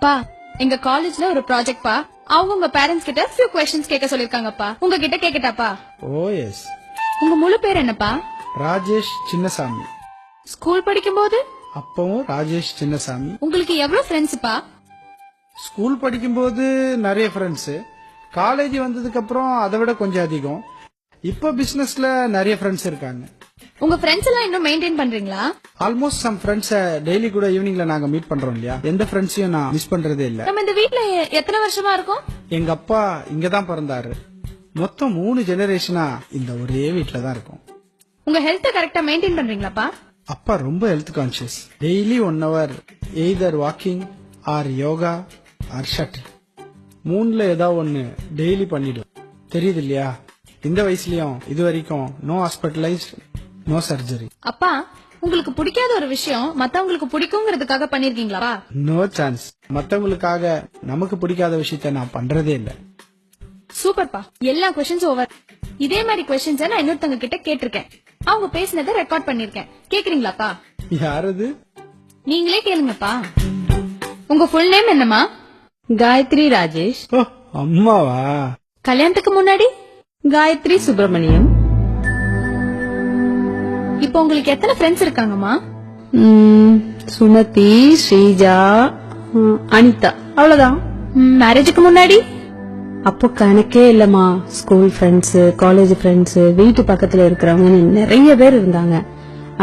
பா எங்க காலேஜ்ல ஒரு ப்ராஜெக்ட் பா. அவங்க உங்க பேரண்ட்ஸ் கிட்ட few questions கேட்க சொல்லிருக்காங்கப்பா. உங்ககிட்ட கேக்கட்டாப்பா? ஓ எஸ். உங்க முழு பேர் என்னப்பா? ராஜேஷ் சின்னசாமி. ஸ்கூல் படிக்கும்போது அப்பவும் ராஜேஷ் சின்னசாமி. உங்களுக்கு எவ்வளவு ஃப்ரெண்ட்ஸ்ப்பா? ஸ்கூல் படிக்கும்போது நிறைய ஃப்ரெண்ட்ஸ். காலேஜ் வந்ததுக்கு அப்புறம் அதை விட கொஞ்சம் அதிகம். இப்போ பிசினஸ்ல நிறைய ஃப்ரெண்ட்ஸ் இருக்காங்க. உங்க ஃப்ரெண்ட்ஸ் எல்லாம் இன்னும் மெயின்டைன் பண்றீங்களா? ஆல்மோஸ்ட் சம் ஃப்ரெண்ட்ஸ் டெய்லி கூட ஈவினிங்ல நாங்க மீட் பண்றோம் இல்லையா, எந்த ஃப்ரெண்ட்ஸையும் நான் மிஸ் பண்றதே இல்ல. நம்ம இந்த வீட்ல எத்தனை வருஷமா இருக்கோம்? எங்க அப்பா இங்கதான் பிறந்தாரு. மொத்தம் 3 ஜெனரேஷனா இந்த ஒரே வீட்ல தான் இருக்கோம். உங்க ஹெல்த் கரெக்டா மெயின்டைன் பண்றீங்களாப்பா? அப்பா ரொம்ப health conscious. Daily 1 hour either walking or yoga or shuttle. 3ல ஏதாவது ஒன்னு டெய்லி பண்ணிடும். தெரியுது இல்லையா, இந்த வயசுலயும் இது வரைக்கும் நோ ஹாஸ்பிட்டலைஸ்ட், நோ சர்ஜரி. அப்பா உங்களுக்கு பிடிக்காத ஒரு விஷயம் மத்தவங்களுக்கு பிடிக்குங்கிறதுக்காக பண்ணிருக்கீங்களா? No chance. மத்தவங்களுக்காக நமக்கு பிடிக்காத விஷயத்த நான் பண்றதே இல்ல. சூப்பர்ப்பா, எல்லா क्वेश्चंस ஓவர். இதே மாதிரி क्वेश्चंस நான் இன்னொருத்தங்க கிட்ட கேட்டிருக்கேன். அவங்க பேசினதை ரெக்கார்ட் பண்ணிருக்கேன். கேக்குறீங்களாப்பா? யாரது? நீங்களே கேளுங்கப்பா. உங்க ஃபுல் நேம் என்னமா? காயத்ரி ராஜேஷ். ஓ அம்மாவா? கல்யாணத்துக்கு முன்னாடி காயத்ரி சுப்பிரமணியம். இப்போ உங்களுக்கு எத்தனை ஃப்ரெண்ட்ஸ் இருக்காங்கம்மா? சுமதி, ஸ்ரீஜா, அனிதா, அவ்வளவுதான். மேரேஜுக்கு முன்னாடி? அப்போ கணக்கே இல்லம்மா. ஸ்கூல் ஃப்ரெண்ட்ஸ், காலேஜ் ஃப்ரெண்ட்ஸ், வீட்டு பக்கத்துல இருக்கிறவங்க நிறைய பேர் இருந்தாங்க.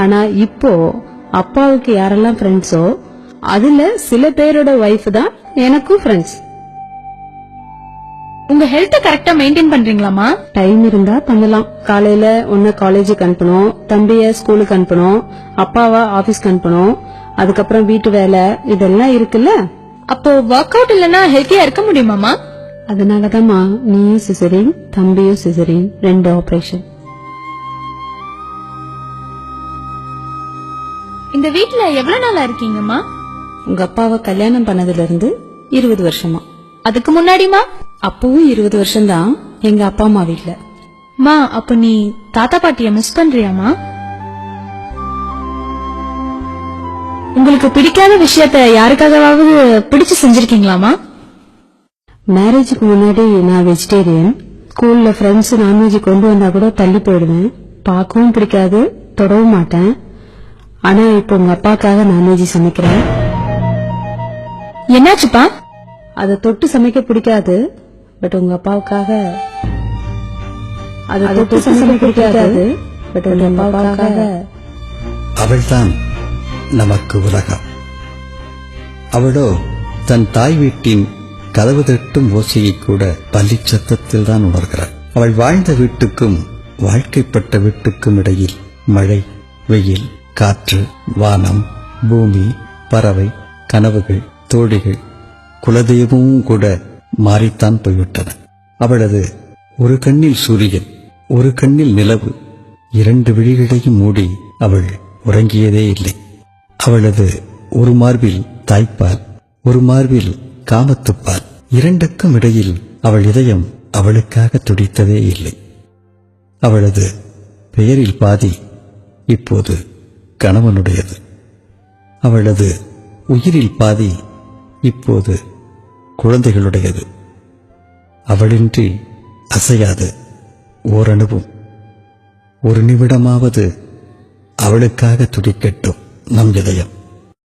ஆனா இப்போ அப்பாவுக்கு யாரெல்லாம் ஃப்ரெண்ட்ஸோ அதுல சில பேரோட வைஃப் தான் எனக்கும் ஃப்ரெண்ட்ஸ். உங்க ஹெல்த் கரெக்டா மெயின்டைன் பண்றீங்களாமா? டைம் இருந்தா பண்ணலாம். காலையில ஒன்னு காலேஜுக்கு அனுப்பணும், தம்பிய ஸ்கூலுக்கு அனுப்பணும், அப்பாவா ஆபீஸ்க்கு அனுப்பணும், அதுக்கப்புறம் வீட்டு வேலை இதெல்லாம் இருக்குல்ல. அப்போ ஒர்க் அவுட் இல்லனா ஹெல்த்தியா இருக்க முடியுமாமா? அதனாலதான்மா நீயும் சிசரின், தம்பியும் சிசரின், 2 ஆபரேஷன். இந்த வீட்ல எவ்வளவு நாளா இருக்கீங்கம்மா? உங்க அப்பாவை கல்யாணம் பண்ணதுல இருந்து 20 வருஷமா. அதுக்கு முன்னாடிமா? அப்பவும் 20 வருஷம் தான் எங்க அப்பா அம்மா வீட்ல. மா அப்ப நீ தாத்தா பாட்டிய மிஸ் பண்றியாமா? உங்களுக்கு பிடிக்காத விஷயத்த யாருக்காகவாவது பிடிச்சு செஞ்சிருக்கீங்களாமா? மேரேஜுக்கு முன்னாடி நான் வெஜிடேரியன். ஸ்கூல்ல ஃப்ரெண்ட்ஸ் நான்வெஜ் கொண்டு வந்தா கூட தள்ளி போயிடுவேன். பார்க்கவும் பிடிக்காது, தொடவும் மாட்டேன். ஆனா இப்போ உங்க அப்பாக்காக நான்வெஜ் சமைக்கிறேன். என்னாச்சுப்பா? அதை தொட்டு சமைக்க பிடிக்காது. பட் உங்க அப்பாவுக்காக அதை தொட்டு சமைக்க பிடிக்காது. பட் உங்க அப்பாவுக்காக. அவள்தான் நமக்கு உலகம். அவளோ தன் தாய் வீட்டின் கதவு தட்டும் ஓசையை கூட பள்ளி சத்தத்தில் தான் உணர்கிறாள். அவள் வாழ்ந்த வீட்டுக்கும் வாழ்க்கைப்பட்ட வீட்டுக்கும் இடையில் மழை, வெயில், காற்று, வானம், பூமி, பறவை, கனவுகள், தோழிகள், குலதெய்வமும் கூட மாறித்தான் போய்விட்டன. அவளது ஒரு கண்ணில் சூரியன், ஒரு கண்ணில் நிலவு, 2 விழிகளையும் மூடி அவள் உறங்கியதே இல்லை. அவளது ஒரு மார்பில் தாய்ப்பால், ஒரு மார்பில் காமத்துப்பால், 2க்கும் இடையில் அவள் இதயம் அவளுக்காக துடித்ததே இல்லை. அவளது பெயரில் பாதி இப்போது கணவனுடையது. அவளது உயிரில் பாதி இப்போது குழந்தைகளுடையது. அவளின்றி அசையாது ஓரணுவும். ஒரு நிமிடமாவது அவளுக்காக துடிக்கட்டும் நம் இதயம்.